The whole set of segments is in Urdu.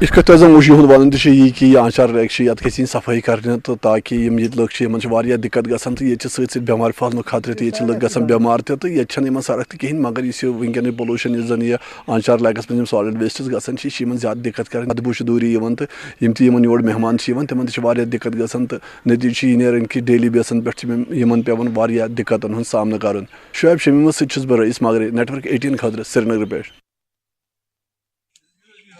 اس کتھ زن وشی ہند ون یہ کہ یہ آنچار لیک یت گھن صفائی کرنے تو تاکہ یہ لوگ دقت گھان تو یہ ست بیمار پھہلن خطرہ تو یہ لوگ گھان بیمار تو یہ سڑک تہ کہین مگر اس ونکین پولوشن اس زن یہ آنچار لیکس من سالڈ ویسٹس گھان یہ زیادہ دقت کر بدبو دوری تو یم یور مہمان تمن دقت گھان تو نتیجہ یہ نیران کہ ڈیلی بیسن پہ پیون دقتن ہند سامنا کرن شعیب شمیمس ستس بہ رئیس مغربی نیٹ ورک 18 خاطر سری نگر پہ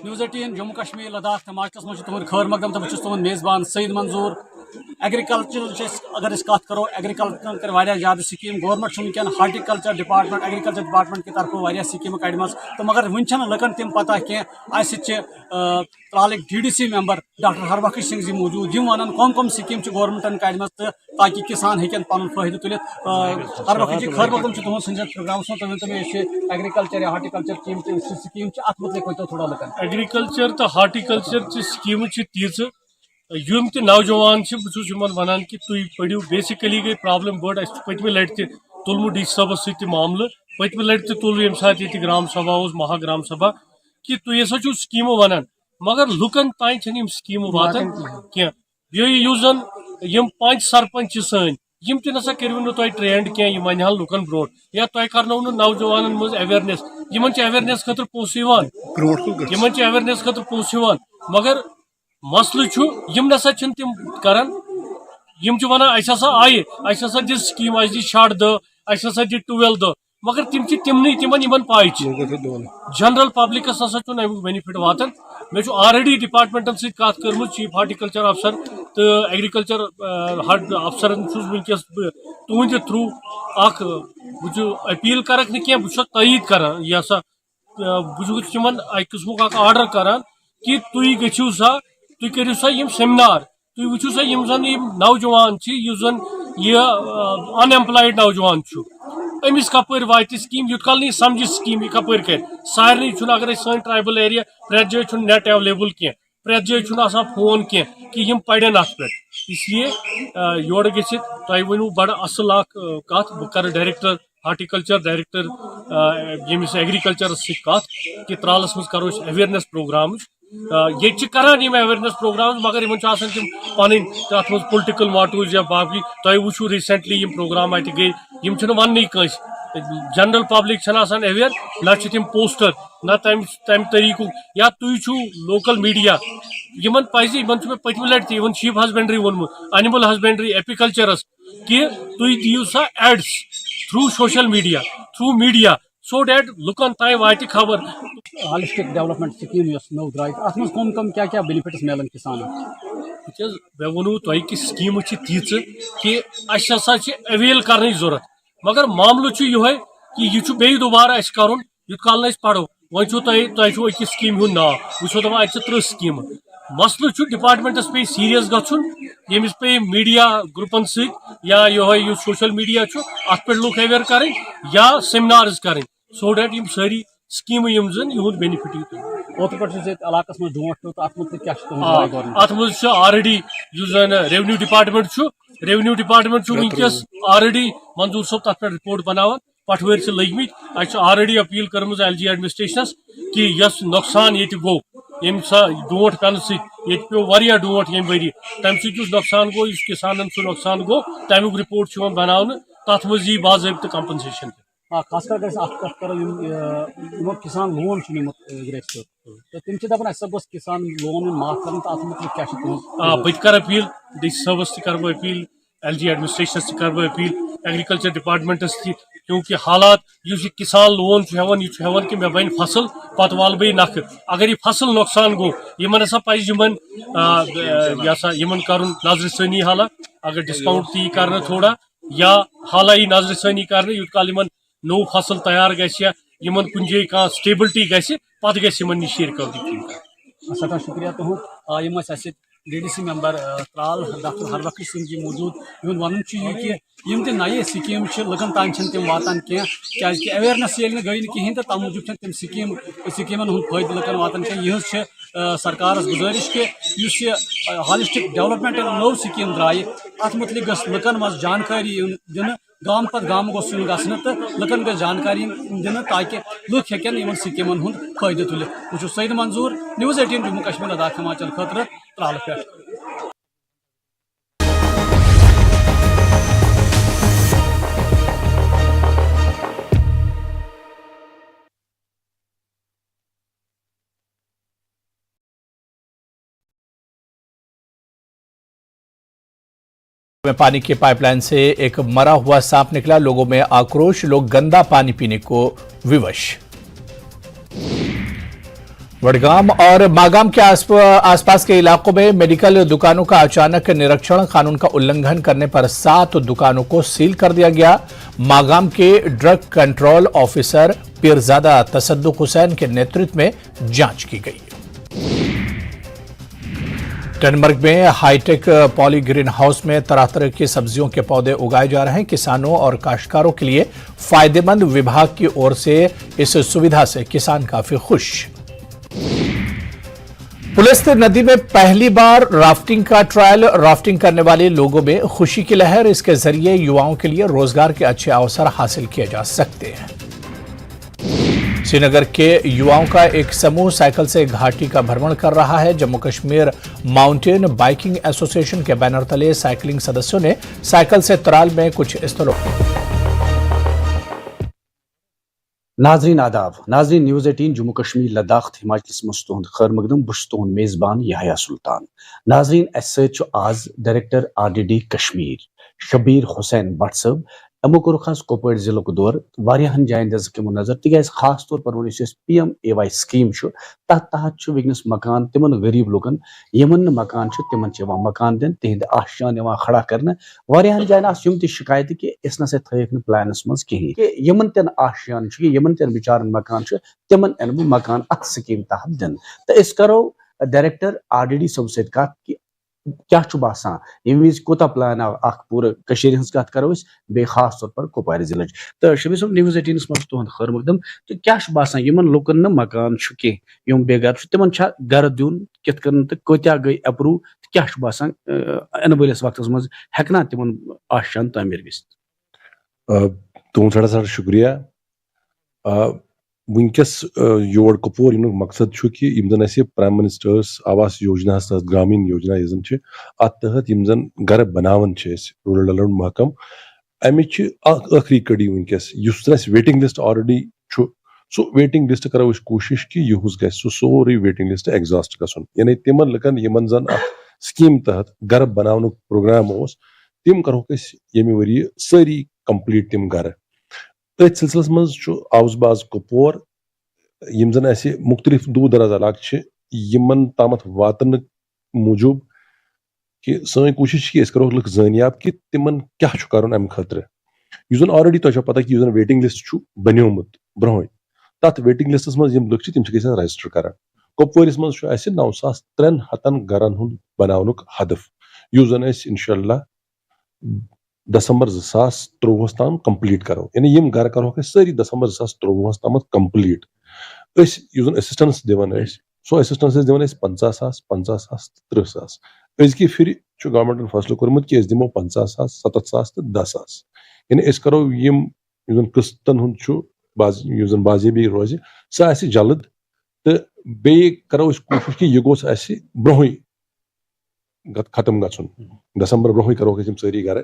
News 18 جموں کشمیر لداخ تماشس مجھ تہد خیر مقدم تو بہت تہد میزبان سعید منظور ایگریکلچر اگر کت کرو ایگریکلچر کر زیادہ سکیم گورنمنٹ ونکین ہارٹیکلچر ڈپارٹمنٹ ایگریکلچر ڈپارٹمنٹ کی طرف سکیم کڑم تو مگر ون لکن تم پتہ کی ترالک DDC member doctor Harbaksh Singh جی موجود ون کم کم سکیم گورنمنٹن کڑم تاکہ کسان ہکن پن فائدہ تلت ہربخش جی خیر مقدم تہد سنس پروگرامس من تم ایگریکلچر یا ہارٹیکلچر سکیم ات متعلق ورتو تھوڑا لکن ایگریکلچر تو ہارٹیکلچر چہ سکیم تیز یم تہ نوجوان بہت ونان کہ تھی پڑھو بیسکلی گئی پرابلم بڑ پتمہ لٹ تہ تلمو ڈی سی صاحبس ست معاملہ پتمہ لٹ تہ تل یم سات یہ گرام سبھا مہا گرام سبھا کہ تھی ہسا چھو سکیمو ونان مگر لکن تین چھ سکیمو واتان کی زن یم پانچ سرپنچ سن یم تہ نسا کرو نا تھی ٹرینڈ کی ون لکن برو یا تھی کرنو نا نوجوان مز اویئرنیس اویئرنیس خاطر پونسہ اویئرنیس خاطر پونسہ مگر مسلہ یم نسا تم کران یم ونان اس ہسا آئے اس ہسا دس سکیم اس دی شڑ دہ اس ہسا دی ٹویل دہ مگر تم تمن پائی جنرل پبلکس ہسا امیک بینفٹ واتان مے آلریڈی ڈپارٹمنٹن ست کت کرم چیف ہارٹیکلچر افسر تو ایگریکلچر افسرن ونکس تہند تھرو اخ اپیل کرک نا بہت تعید کران یہ سا بہت تمن اکہ قسمک اخ آرڈر کران کہ تھی گھو سا تھی کرو سا یم سیمنار تھی وچو سا یم زن نوجوان اس زن یہ ان ایمپلایڈ نوجوان امس کپر وات سکیم یوت کال نہیں سمجھ سکیم یہ کپر کر سارے اگر سن ٹرائبل ایریا پریت جائے نیٹ ایویلیبل کی پریت جائے آسان فون کی کہ یم پڑن ات پہ اس لیے یور گھت تھی ونو بڑا اصل اخ کت بہ کر ڈائریکٹر ہارٹیکلچر ڈائریکٹر یمس ایگریکلچر ست کت کہ ترالس مز کرو اویئرنیس پروگرام یہ کران اویئرنیس پروگرام مگر ان تم پن تر مز پولٹیکل موٹوز یا باقی تھی وچو ریسنٹلی پروگرام ات گئی یم ون کنس جنرل پبلک آسان اویئر نہ تم پوسٹر نہ تمہ طریقہ یا تھی لوکل میڈیا پزِ پتمہ لٹ تہ چیف ہسبینڈری وونمت اینیمل ہسبینڈری ایپیکلچرس کہ تھی دیو سا ads through social media through media so that لکن تین وات خبر ہالسٹک ڈیولپمنٹ سکیم نو درائے ات من کم کم کیا بینفٹس ملان کسان مے وونو تہ کہ سکیم تیز کہ اس ہسا اویل کرنے ضرورت مگر معاملہ یہ کہ یہ بیٚیہِ دوبارہ اس کرن یوت کال اس پڑو وۄنۍ چھو تۄہہِ أکِس سکیٖم ہُنٛد ناو وٕچھو دپان اتہِ چھِ 30 سکیٖمہٕ مسلہٕ ڈپارٹمنٹس پے سیریس گژھُن ییٚمِس پے میڈیا گروپن سۭتۍ یا یہِ سوشل میڈیا چھُ اتھ پٮ۪ٹھ لُکھ اویئر کرٕنۍ یا سیمنارز کرٕنۍ سو دیٹ یم سٲری سکیٖمہٕ یم زن یِہُنٛد بینِفٹ اوترٕ پٮ۪ٹھ چھِ علاقس منٛز ڈونٛٹھ پیوٚو تہٕ اتھ متعلق کیاہ چھُ تُہُنٛد ات منٛز چھُ آلریڈی یُس زن ریونیو ڈپارٹمنٹ چھُ ونکس آلریڈی منظور صٲب تتھ پٮ۪ٹھ رپورٹ بناوان پٹھوٲرۍ چھِ لٔگمٕتۍ اَسہِ چھِ آلریڈی اپیل کٔرمٕژ LG ایڈمنسٹریشنس کہ یس نۄقصان ییٚتہِ گوٚو ییٚمہِ سا ڈونٛٹھ پٮ۪نہٕ سۭتۍ ییٚتہِ پیوٚو واریاہ ڈونٛٹھ ییٚمہِ ؤری تمہِ سۭتۍ یُس نۄقصان گوٚو یُس کسانن سُہ نۄقصان گوٚو تمیُک رپورٹ چھُ یِوان بناونہٕ تتھ منٛز یی باضٲبطہٕ کمپنسیشن تہِ خاص کر اگر ات کتھ کرو یمو کسان لون نمت گریس تو تم دپان اَسہِ گوٚژھ کسان لون معاف کرن تو ات متعلق کیا بہٕ تہِ کرٕ اپیل ڈی سی صٲبس تہِ کرٕ بہٕ اپیل LG ایڈمنسٹریشنس تہِ کرٕ بہٕ اپیل ایگریکلچر ڈپارٹمنٹس تہِ کیونکہ حالات اس کسان لون ہیوان یہ ہیوان کہ مے بن فصل پتہ وال بہ نکھ اگر یہ فصل نقصان گو یمن ہسا پزِ یمن کرن نظر ثانی حالہ اگر ڈسکاؤنٹ تی کرنا تھوڑا یا حالہ یہ نظر ثانی کرنا یوت کال یمن نو فصل تیار گژھِ یا یمن کن جائے کانٛہہ سٹیبلٹی گژھِ پتہٕ گژھِ یمن نش رِکوری سٹھا شکریہ تہد یم اَسہِ DDC ممبر ترال ڈاکٹر ہربخش سنگھ جی موجود یہد ون کہ یم تہ نئے سکیم لکن تان تم واتان کی اویئرنیس یل گئی کہین تو تم موجود تم سکیمن ہند فائدہ لکن واتان یہ سرکارس گزارش کہ اس ہالسٹک ڈیولپمنٹ نو سکیم درائے ات متعلق گھس لکن مز جانکاری دن گام پتہ گام گوس گھن تو لکن گھس جانکاری دن تاکہ لوگ ہیکن سکیمن ہند فائدہ تلت بہت سعید منظور News18 جموں کشمیر لداخ ہماچل خاطر ترال پہ. میں پانی کی پائپ لائن سے ایک مرا ہوا سانپ نکلا، لوگوں میں آکروش، لوگ گندا پانی پینے کو ووش. وڈگام اور ماگام کے آس پاس کے علاقوں میں میڈیکل دکانوں کا اچانک نرکشن، قانون کا النگھن کرنے پر 7 دکانوں کو سیل کر دیا گیا. ماگام کے ڈرگ کنٹرول آفیسر پیرزادہ تصدق حسین کے نیترتو میں جانچ کی گئی. ٹنمرگ میں ہائی ٹیک پالی گرین ہاؤس میں طرح طرح کی سبزیوں کے پودے اگائے جا رہے ہیں. کسانوں اور کاشتکاروں کے لیے فائدہ مند، وبھاگ کی اور سے اس سویدھا سے کسان کافی خوش. پلست ندی میں پہلی بار رافٹنگ کا ٹرائل، رافٹنگ کرنے والے لوگوں میں خوشی کی لہر. اس کے ذریعے یواؤں کے لیے روزگار کے اچھے اوسر حاصل کیے جا سکتے ہیں. سری نگر کے یواؤں کا ایک سموہ سائیکل سے گھاٹی کا بھرمن کر رہا ہے. جموں کشمیر ماؤنٹین بائیکنگ ایسوسی ایشن کے بینر تلے سائیکلنگ سدسیوں نے سائیکل سے ترال میں کچھ استعلوں. ناظرین آداب. ناظرین News18 جموں کشمیر لداخ ہماچل مز تہد خیر مقدم. بہ تہد میزبان یحییٰ سلطان. ناظرین اس آز director RDD Kashmir Shabbir Hussain but صٲب. امو کور خاص کوپوار ضلع دور واریاہن جائن دس کے نظر تکیاز خاص طور پر PMAY سکیم تحت تحت ونکس مکان تمن غریب لوکن یمن مکان تمن مکان دن تہند آشیان کھڑا کرنا. واریاہن جائن یم تہ شکایت کہ اس نسا تھیک پلانس مز کہین کہ یمن تن آشیان یمن تن بچارن مکان تمن ان بہ مکان ات سکیم تحت دن. تو اس کرو ڈائریکٹر RDD صاحب ست کت کہ کیا باسان یم وز کوتا پلان اخ پورا کشیر ہز کت کرو بی خاص طور پر کپوار ضلع. تو شبیر صاحب News18 مز تہد خیر مقدم. تو کیا باسان یمن لوکن مکان کی یم بے گھر تمن گھر دون کت کن تو کتیا گئی اپروو کیا باسان ان ولس وقت مز ہیکنا تمن آشیان تعمیر گژھت. تہد سٹھا سٹھا شکریہ. ونکس یور کپور ین مقصد کہ یم زن اس پرائم منسٹرس آواس یوجنا تحت گرامین یوجنا یہ زن ات تحت یم زن گھر بناون رورل ڈیولپمنٹ محکم امچ آخری کڑی ونکس اس زن waiting list already so waiting list کرو کوشش کہ یہ گھس سوری ویٹنگ لسٹ ایگزاسٹ گھن. یعنی تمن لکن یمن زن سکیم تحت گھر بناون پروگرام تم کرہوک یمہ وری ساری کمپلیٹ تم گھر. ات سلسلس مز آوس باز کپور یم زن اس مختلف دور دراز علاقہ یمن تامت واتن موجود کہ سن کوشش کہ کرو لک زانیاب کہ تمن کیا کرن ام خاطر. اس زن آلریڈی تہ پتہ کہ زن ویٹنگ لسٹ بنیومت برہن تت ویٹنگ لسٹس مز یم لک تم گھن رجسٹر کران. کپوارس مز 9,300 گرن ہند بناونک ہدف اس زن انشاءاللہ دسمبر 2023 تام کمپلیٹ کرو. یعنی یم گھر کرو ساری دسمبر 2023 تام کمپلیٹ. اس اسسٹنس دان سو اسسٹنس دان 50,000 50,000 30,000. ازکہ پھر گورمنٹ فیصلہ کورمت کہ دمو 50,000 70,000 تو 10,000. یعنی اس کرو یم قسطن ہند باضابی روز سہ جلد. تو بیٚیہِ کرو کوشش کہ یہ گوس برہی ختم گھن دسمبر برہی کرو یم ساری گھر.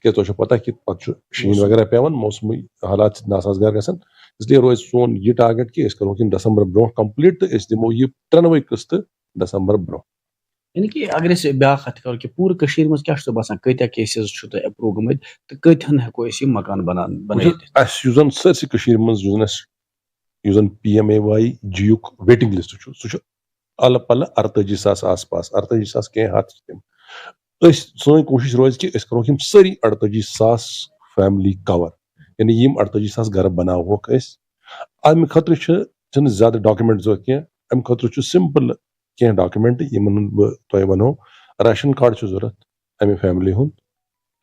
تک تہ پتہ کہ پتہ شین وغیرہ پیوان موسمی حالات ناسازگار گھن. اس لیے روز سون یہ ٹارگیٹ کہ کرو دسمبر برہ کمپلیٹ تو دمو یہ 93 قسط دسمبر برہ. یعنی کہ اگر اس بیاکھ کت کرو کہ پورا کشیر مز کیا باسان کتیا کیسز تہ اپروو گمت تو کتن ہیکو اس مکان بنائت. اس سرسی کشیر مز PMAY جیوک ویٹنگ لسٹ سہ الہ پلہ 48,000 آس پاس 48,000 کی ہاتھ تم. سن کوشش روز کہ کرو ساری 48,000 فیملی کور. یعنی یم 48,000 گھر بناوک ام خاطر زیادہ ڈاکومنٹ ضرورت کی. ام خاطر سمپل کی ڈاکومنٹ یمن بہ تہ ونو. راشن کارڈ ضرورت امہ فیملی ہند.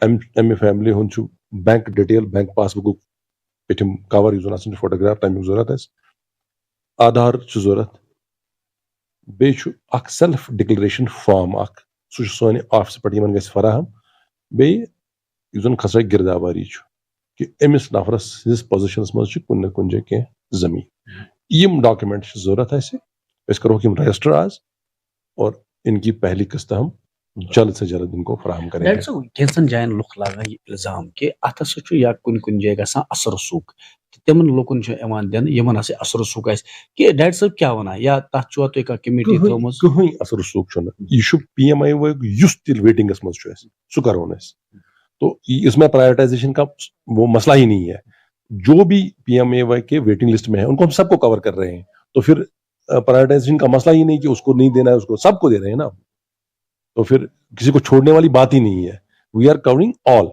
امہ فیملی ہند بینک ڈیٹیل بینک پاس بک پٹھم کور اس فوٹوگراف تمیک ضرورت آدھار ضرورت. بیٚیہِ اکھ سیلف ڈکلریشن فارم اکھ سہ سانہ آفس پہ فراہم. بیٚیہِ یُس زَن کھسٲے گِرداواری چھُ کہِ أمِس نفرس سٕنٛدِس پوزِشنس منٛز چھُ کُنہِ نہ کُنہِ جایہِ کینٛہہ زٔمیٖن یِم ڈاکیومینٹ چھِ ضروٗرت اَسہِ أسۍ کَرہوکھ یِم رجسٹر آز اور ان کی پہلی قسط ہم جلد سے جلد ان کو فراہم کریں گے. کینٛژن جاین لُکھ لاگان یہِ الزام کہِ اتھ ہسا چھُ یا کُنہِ کُنہِ جایہِ گژھان اثر رسوٗخ تہٕ تِمن لُکن چھُ یِوان دِنہٕ یِمن ہسا اثر رسوٗخ آسہِ کہِ ڈیڈی صٲب کیاہ وَنان یا تتھ چھُوا تُہۍ کانٛہہ کمیٹی تھٲومٕژ؟ کٕہٕنۍ اثر رسوٗخ چھُنہٕ یہِ چھُ پی ایم آئی ؤرک یُس تہِ ویٹنگس منٛز چھُ اَسہِ سُہ کرون أسۍ تو اس میں پرائیورٹائزیشن کا وہ مسئلہ ہی نہیں ہے. جو بھی پی ایم اے وائی کے ویٹنگ لسٹ میں ہے ان کو ہم سب کو کور کر رہے ہیں تو پھر پرائیورٹائزیشن کا مسئلہ ہی نہیں کہ اس کو نہیں دینا ہے اس کو سب کو دے رہے ہیں نا تو پھر کسی کو چھوڑنے والی بات ہی نہیں ہے. We are covering all.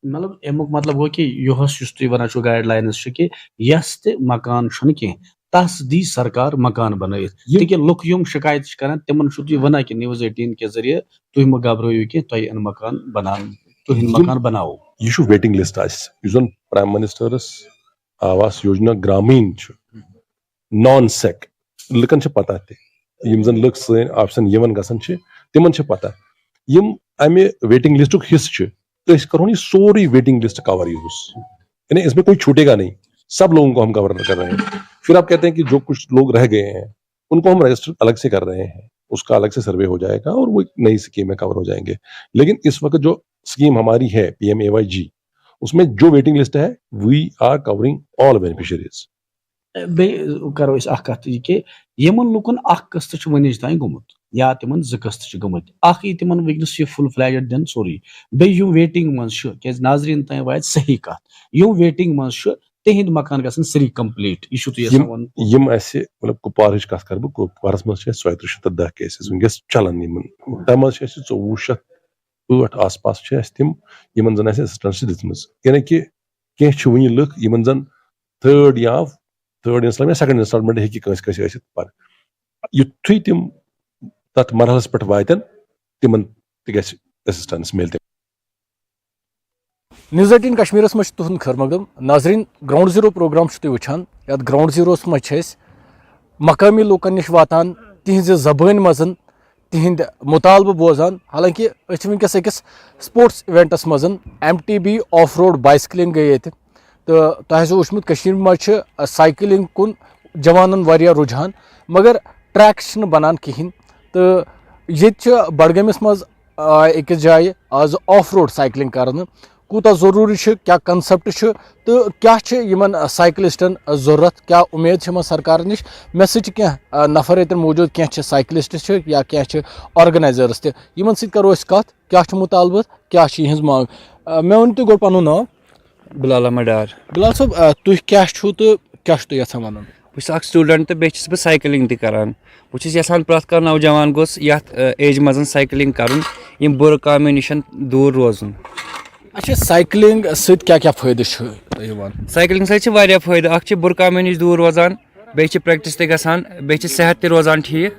مطلب امیُک مطلب گوٚو کہِ یُہُس یُس تُہۍ وَنان چھُو گایڈ لاینٕز چھِ کہِ یۄس تہِ مکان چھُنہٕ کینٛہہ تس دی سرکار مکان بنٲیِتھ تِکیٛازِ لُکھ یِم شکایت چھِ کران تِمن چھُو تُہۍ وَنان کہِ News 18 کہِ ذٔریعہٕ تُہۍ مہٕ گھبرٲیِو کینٛہہ تۄہہِ یِن مکان بناونہٕ تُہٕنٛدۍ مکان بناوو. یہ چھُ ویٹنگ لسٹ اَسہِ یُس زن پرائم منسٹرس آواس یوجنا گرامین چھُ نان سیک لُکن چھِ پتہ تہِ یِم زن لُکھ سٲنۍ آفسن یِوان گژھان چھِ تِمن چھِ پتہ یِم امہِ ویٹنگ لسٹُک حصہٕ چھِ أسۍ کرہون یہ سورُے ویٹنگ لسٹ کور یوز یعنی اس میں کوئی چھوٹے گا نہیں سب لوگوں کو ہم کور کر رہے ہیں. پھر آپ کہتے ہیں کہ جو کچھ لوگ رہ گئے ہیں ان کو ہم رجسٹر الگ سے کر رہے ہیں اس کا الگ سے سروے ہو جائے گا اور وہ ایک نئی اسکیم میں کور ہو جائیں گے. لیکن اس وقت جو اسکیم ہماری ہے پی ایم اے وائی جی اس میں جو ویٹنگ لسٹ ہے we are covering all beneficiaries. بیٚیہِ کرو أسۍ اکھ کتھ یہِ کہِ یِمن لُکن اکھ قسطہٕ چھُ وٕنِچ تانۍ گوٚمُت یا تِمن 2 قسطہٕ چھِ گٔمٕتۍ اکھ یی تِمن وٕنکیٚنس یہِ فُل فلیجڈ دِنہٕ سورُے بیٚیہِ یِم ویٹنگ منٛز چھِ کیازِ ناظریٖن تانۍ واتہِ صحیح کتھ یِم ویٹنگ منٛز چھِ تِہنٛدۍ مکان گژھن سٲری کمپلیٖٹ یہِ چھُو تُہۍ یژھان وَنُن؟ یِم اَسہِ مطلب کُپوارٕچ کتھ کرٕ بہٕ کُپوارس منٛز چھِ اَسہِ 3410 کیسز وٕنکیٚس چلان یِمن تَمہِ منٛز چھِ اَسہِ 2408 آس پاس چھِ اَسہِ تِم یِمن زن اَسہِ اسسٹنس چھِ دِژمٕژ یعنی کہِ کینٛہہ چھِ وٕنہِ لُکھ یِمن زن تھٲرڈ انسٹالمنٹ یا سیکنڈ انسٹالمنٹ ہیٚکہِ کٲنٛسہِ کٲنٛسہِ ٲسِتھ پتہٕ یُتھُے تِم تتھ مرحلس پٮ۪ٹھ واتن تِمن تہِ گژھِ اسسٹنس مِلہِ. News 18 کشمیرس منٛز چھُ تُہُنٛد خٲر مقدم. ناظریٖن گراوُنڈ زیٖرو پروگرام چھُ تُہۍ وٕچھان یتھ گراوُنڈ زیٖروس منٛز چھِ أسۍ مقٲمی لوٗکن نِش واتان تِہنٛزِ زبٲنۍ منٛز تِہنٛدۍ مُطالبہٕ بوزان حالانکہِ أسۍ چھِ وٕنکیٚس أکِس سپوٹس اِوینٹس منٛز MTB آف روڈ بایسکلنگ گٔے ییٚتہِ تہٕ تۄہہِ آسیو وٕچھمُت کٔشیٖرِ منٛز چھِ سایکلنگ کُن جوانن واریاہ رُجحان مگر ٹریکس چھِنہٕ بنان کِہینۍ تہٕ ییٚتہِ چھِ بڈگٲمِس منٛز أکِس جایہِ آز آف روڈ سایکلنگ کرنہٕ کوٗتاہ ضروٗری چھُ کیاہ کنسپٹ چھُ تہٕ کیاہ چھِ یِمن سایکلسٹن ضروٗرت کیاہ اُمید چھِ یِمن سرکارن نِش مےٚ سۭتۍ چھِ کینٛہہ نفر ییٚتٮ۪ن موٗجوٗد کینٛہہ چھِ سایکلسٹ چھِ یا کینٛہہ چھِ آرگنایزٲرٕس تہِ یِمن سۭتۍ کرو أسۍ کتھ کیاہ چھُ مُطالبہٕ کیاہ چھِ یِہنٛز منٛگ. مےٚ ؤنِو تُہۍ گۄڈٕ پنُن ناو. بلال احمد ڈار. بلال صٲب تُہۍ کیاہ چھُو تہٕ کیاہ چھُو تُہۍ یژھان وَنُن؟ بہٕ چھُس اکھ سٹوٗڈنٛٹ تہٕ بیٚیہِ چھُس بہٕ سایکلِنٛگ تہِ کران. بہٕ چھُس یژھان پرٛٮ۪تھ کانٛہہ نوجوان گوٚژھ یتھ ایجہِ منٛز سایکلِنٛگ کرُن یِم بُرٕ کامیو نِش دوٗر روزُن. اچھا سایکلنگ سۭتۍ کیاہ کیاہ فٲیدٕ چھُ تۄہہِ یِوان؟ سایکلِنٛگ سۭتۍ چھِ واریاہ فٲیدٕ اکھ چھِ بُرٕ کامیو نِش دوٗر روزان بیٚیہِ چھِ پرٛٮ۪کٹِس تہِ گژھان بیٚیہِ چھِ صحت تہِ روزان ٹھیٖک.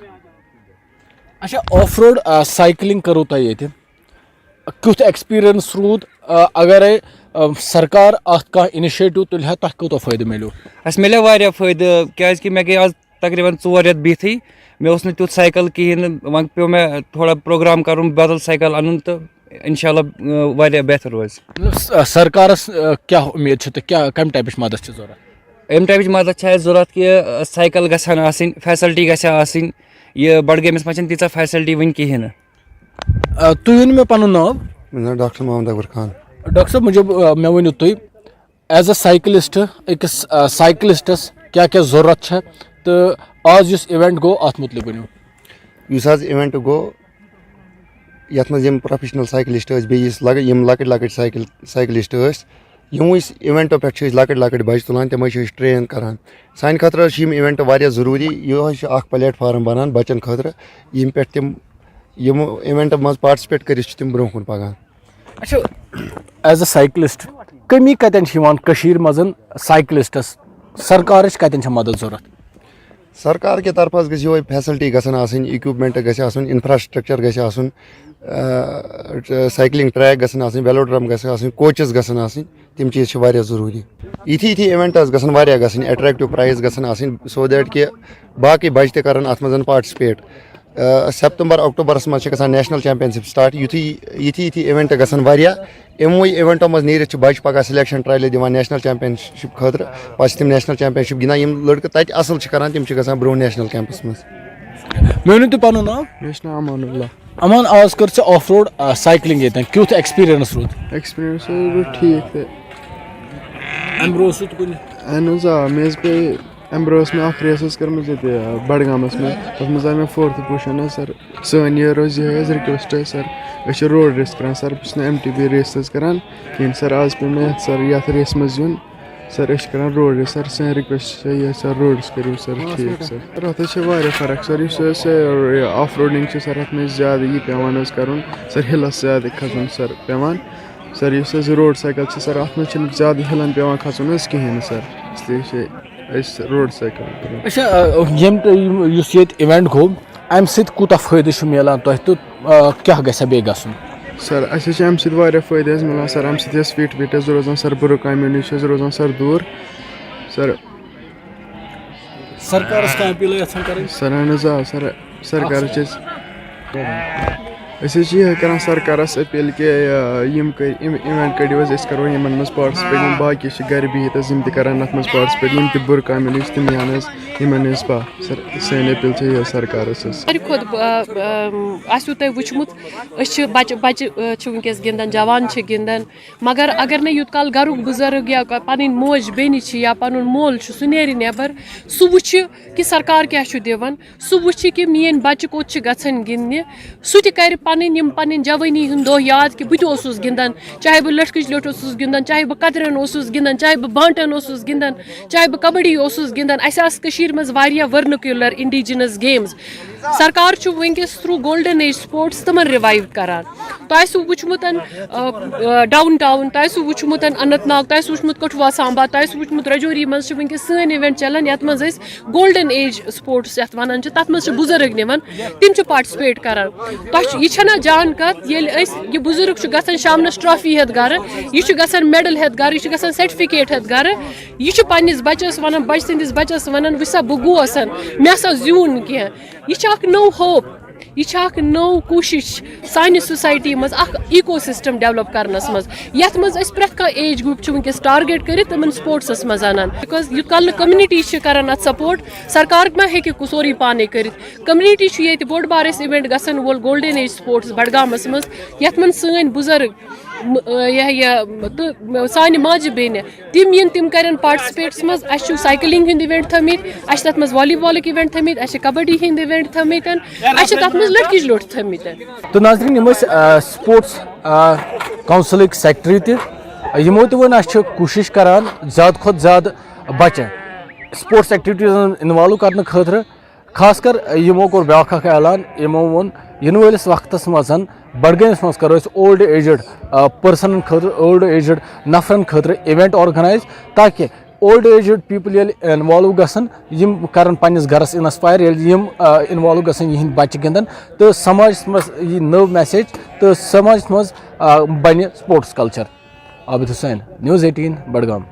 اچھا آف روڈ سایکلنگ کٔرٕو تۄہہِ ییٚتہِ کیُتھ ایٚکسپیٖرینس روٗد اگرے سرکار اتھ کانٛہہ اِنِشیٹِو تُلہِ ہا تۄہہِ کوٗتاہ فٲیدٕ میلیو؟ اَسہِ مِلیو واریاہ فٲیدٕ کیازِ کہِ مےٚ گٔے آز تقریٖبن 4 رٮ۪تھ بِہتھٕے مےٚ اوس نہٕ تیُتھ سایکل کِہینۍ نہٕ وۄنۍ پیٚو مےٚ تھوڑا پروگرام کرُن بدل سایکل انُن تہٕ انشاء اللہ واریاہ بہتر روزِ. سرکارس کیاہ اُمید چھِ تہٕ کیاہ کمہِ ٹایپٕچ مدد چھِ ضروٗرت؟ امہِ ٹایپٕچ مدد چھِ اَسہِ ضروٗرت کہِ سایکل گژھِ ہن آسٕنۍ فیسلٹی گژھِ ہا آسٕنۍ یہِ بڈگٲمِس منٛز چھنہٕ تیٖژاہ فیسلٹی وٕنہِ کِہینۍ نہٕ. تُہۍ ؤنِو مےٚ پنُن ناو. ڈاکٹر محمد اکبر خان. ڈاکٹر صٲب مےٚ ؤنِو تُہۍ ایز اے سایکلسٹ أکِس سایکلسٹس کیاہ کیاہ ضروٗرت چھےٚ تہٕ آز یُس اِوینٹ گوٚو اتھ مُتعلِق ؤنِو. یُس حظ اِوینٹ گوٚو یتھ منٛز یِم پروفیشنل سایکلسٹ ٲسۍ بیٚیہِ یِم لۄکٕٹۍ لۄکٕٹۍ سایکلسٹ ٲسۍ یِموٕے اِوینٹو پٮ۪ٹھ چھِ أسۍ لۄکٕٹۍ لۄکٕٹۍ بچہِ تُلان تِمے چھِ أسۍ ٹرین کران. سانہِ خٲطرٕ حظ چھِ یِم اِوینٹ واریاہ ضروٗری یِہوے چھُ اکھ پلیٹ فارم بنان بچن خٲطرٕ ییٚمہِ پٮ۪ٹھ تِم یِم اِوینٹن منٛز پاٹسِپیٹ کٔرِتھ چھِ تِم برونٛہہ کُن پکان. اچھا ایز اے سایکلسٹ کمی کتٮ۪ن چھِ یِوان کٔشیٖرِ منٛز سایکلسٹس سرکارٕچ کتٮ۪ن چھِ مدد ضروٗرت؟ سرکار کہِ طرفہٕ حظ گژھِ یِہوے فیسلٹی گژھن آسٕنۍ اِکوپمنٹ گژھِ آسُن انفراسٹرکچر گژھِ آسُن سایکلنگ ٹریک گژھن آسٕنۍ ویلوڈرم گژھِ آسٕنۍ کوچز گژھن آسٕنۍ تِم چیٖز چھِ واریاہ ضروٗری. یِتھی اِوینٹ حظ گژھن واریاہ گژھٕنۍ اٹریکٹِو پرایز گژھن آسٕنۍ سو دیٹ کہِ باقٕے بچہِ تہِ کرن اتھ منٛز پاٹسِپیٹ سپتمبر اکٹوبرس مز گژھان نیشنل چیمپینشپ سٹارٹ یتھی ایونٹ گژھان واریاہ یِموٕے ایونٹو منٛز نیٖرِتھ چھِ بچہِ پگہہ سلیکشن ٹرایلہٕ دِوان نیشنل چیمپینشپ خٲطرٕ پتہٕ چھِ تِم نیشنل چیمپینشپ گِنٛدان یِم لڑکہٕ تتہِ اصل چھِ کران تِم چھِ گژھان برونٛہہ نیشنل کیمپس منٛز. مےٚ ؤنِو تُہۍ پنُن ناو؟ مےٚ چھُ ناو امان اللہ. امان آز کٔر ژےٚ آف روڈ سایکلِنٛگ ییٚتٮ۪ن کیُتھ ایٚکسپیٖریَنٕس روٗد؟ ایٚکسپیٖریَنٕس روٗد ٹھیٖک تہٕ اَمہِ برونٛہہ اوسوٕ تہٕ کُنہِ؟ اہن حظ آ مےٚ حظ پیٚیہِ اَمہِ برونٛہہ ٲس مےٚ اَکھ ریس حظ کٔرمٕژ ییٚتہِ بڈگامَس منٛز تَتھ منٛز آے مےٚ 4th پُزِشَن حظ سَر سٲنۍ یہِ روزِ یِہوٚے حظ رِکوٮ۪سٹ حظ سَر أسۍ چھِ روڈ ریس کَران سَر بہٕ چھُس نہٕ MTB ریس حظ کَران کِہیٖنۍ سَر آز پیوٚو مےٚ سَر یَتھ ریسہِ منٛز یُن سَر أسۍ چھِ کَران روڈ ریس سَر سٲنۍ رِکوٮ۪سٹ چھِ یِہوٚے سَر روڈٕس کٔرِو سَر ٹھیٖک سَر اَتھ حظ چھِ واریاہ فرق سَر یُس اَسہِ آف روڈِنٛگ چھِ سَر اَتھ منٛز چھِ زیادٕ یہِ پٮ۪وان حظ کَرُن سَر ہِلَس زیادٕ کھسُن سَر پٮ۪وان سَر یُس حظ روڈ سایکل چھِ سَر اَتھ منٛز چھِنہٕ زیادٕ ہِلَن پٮ۪وان کھسُن حظ کِہیٖنۍ نہٕ سَر اِسلیے چھِ أسۍ روڈ سایکل کَران. اچھا یُس ییٚتہِ اِوٮ۪نٹ گوٚو اَمہِ سۭتۍ کوٗتاہ فٲیدٕ چھُ میلان تۄہہِ تہٕ کیٛاہ گژھِ ہا بیٚیہِ گژھُن؟ سَر اَسہِ حظ چھِ اَمہِ سۭتۍ واریاہ فٲیدٕ حظ میلان سَر اَمہِ سۭتۍ حظ فِٹ وِٹ حظ روزان سَر بُرٕ کامیو نِش حظ روزان سَر دوٗر سَر. سرکارس کانٛہہ اپیٖل یژھان کَرٕنۍ؟ سَر اہن حظ آ سَر سرکارس چھِ أسۍ حظ چھِ یِہوٚے کَران سرکارس اپیٖل کہِ یِم اِوٮ۪نٹ کٔرِو حظ أسۍ کَرو یِمن منٛز پاٹسِپیٹ یِم باقٕے چھِ گرِ بِہِتھ حظ یِم تہِ کَران اَتھ منٛز پاٹسِپیٹ یِم تہِ بُرٕ کامیو نِش تِم یِہن حظ یِمن ہٕنٛز پاہ سَر سٲنۍ اپیٖل چھِ یِہوٚے سرکارس حظ. ساروی کھۄتہٕ آسوٕ تۄہہِ وٕچھمُت أسۍ چھِ بَچہِ چھِ وٕنکیٚس گِنٛدان جوان چھِ گِنٛدان مگر اگر نہٕ یوٗت کال گرُک بُزرٕگ یا پَنٕنۍ موج بیٚنہِ چھِ یا پَنُن مول چھُ سُہ نیرِ نٮ۪بر سُہ وٕچھِ کہِ سرکار کیٛاہ چھُ دِوان سُہ وٕچھِ کہِ میٲنۍ بَچہِ کوٚت چھِ گژھان گِنٛدنہِ سُہ تہِ کَرِ پَنٕنۍ جوٲنی ہُنٛد دۄہ یاد کہِ بہٕ تہِ اوسُس گِنٛدان چاہے بہٕ لٔٹھکِچ لٔٹھ اوسُس گِنٛدان چاہے بہٕ کترٮ۪ن اوسُس گِنٛدان چاہے بہٕ بانٹن اوسُس گِنٛدان چاہے بہٕ کبڈی اوسُس گِنٛدان اَسہِ آسہٕ کٔشیٖرِ منٛز واریاہ ؤرنِکیوٗلر اِنڈِجِنس گیمٕز سرکار چھُ وٕنکیٚس تھروٗ گولڈن ایج سپوٹٕس تِمن رِوایو کران تۄہہِ آسوٕ وٕچھمُت ڈاوُن ٹاوُن تۄہہِ آسوٕ وٕچھمُت اننت ناگ تۄہہِ آسوٕ وٕچھمُت کٹھوا سامبا تۄہہِ آسوٕ وٕچھمُت رجوری منٛز چھِ وٕنکیٚس سٲنۍ اِوٮ۪نٹ چلان یَتھ منٛز أسۍ گولڈن ایج سپوٹٕس یَتھ وَنان چھِ تَتھ منٛز چھِ بُزرٕگ نِوان تِم چھِ پاٹِسِپیٹ کران تۄہہِ یہِ چھَنا جان کَتھ ییٚلہِ أسۍ یہِ بُزرٕگ چھُ گژھان شامنَس ٹرافی ہٮ۪تھ گرٕ یہِ چھُ گژھان میڈل ہٮ۪تھ گرٕ یہِ چھُ گژھان سرٹِفِکیٹ ہٮ۪تھ گرٕ یہِ چھُ پنٕنِس بَچَس وَنان بَچہِ سٕنٛدِس بَچَس وَنان وٕچھ سا بہٕ گوس مےٚ ہسا زیوٗن کینٛہہ یہِ چھِ اکھ نوٚو ہوپ یہِ چھِ اکھ نوٚو کوٗشِش سانہِ سوسایٹی منٛز اکھ ایٖکو سِسٹم ڈیولپ کرنس منٛز یَتھ منٛز أسۍ پرٛٮ۪تھ کانٛہہ ایج گرُپ چھِ وٕنکیٚس ٹارگیٹ کٔرِتھ تِمن سپوٹسس منٛز اَنان بِکاز یوٗت کال نہٕ کٔمنِٹی چھِ کران اَتھ سپوٹ سرکار ما ہیٚکہِ سورُے پانے کٔرِتھ کٔمنِٹی چھُ ییٚتہِ بوٚڑ بار اَسہِ اِوٮ۪نٹ گژھن وول گولڈن ایج سپوٹٕس بڈگامس منٛز یَتھ منٛز سٲنۍ بُزرٕگ تہٕ سانہِ ماجہِ بیٚنہِ تِم یِن تِم کَرن پاٹِسِپیٹس منٛز اَسہِ چھُ سایکلِنٛگ ہٕنٛدۍ اِوٮ۪نٹ تھٲمٕتۍ اَسہِ چھِ تَتھ منٛز والی بالٕکۍ اِوٮ۪نٹ تھٲمٕتۍ اَسہِ چھِ کبڈی ہٕنٛدۍ اِوٮ۪نٹ تھٲمٕتۍ اَسہِ چھِ تَتھ منٛز لٔٹھکِچ لوٚٹھ تھٲمٕتۍ. تہٕ ناظریٖن یِم ٲسۍ سپوٹس کونسلٕکۍ سیکٹری تہِ یِمو تہِ ووٚن اَسہِ چھِ کوٗشِش کران زیادٕ کھۄتہٕ زیادٕ بَچن سپوٹس ایکٹِوِٹیٖزن اِنوالو کرنہٕ خٲطرٕ خاص کر یِمو کوٚر بیٛاکھ اکھ اعلان یِمو ووٚن یِنہٕ وٲلِس وقتس منٛز بڈگٲمِس منٛز کرو أسۍ اولڈ ایجڈ پٔرسنن خٲطرٕ اولڈ ایجڈ نفرن خٲطرٕ اِوٮ۪نٹ آرگنایز تاکہِ اولڈ ایجڈ پیٖپٕل ییٚلہِ اِنوالو گژھن یِم کرن پننِس گرس اِنسپایر ییٚلہِ یِم اِنوالو گژھن یِہٕنٛدۍ بچہِ گِنٛدن تہٕ سماجس منٛز یی نٔو میسیج تہٕ سماجس منٛز بنہِ سپوٹس کلچر. عابد حُسین News18 بڈگام.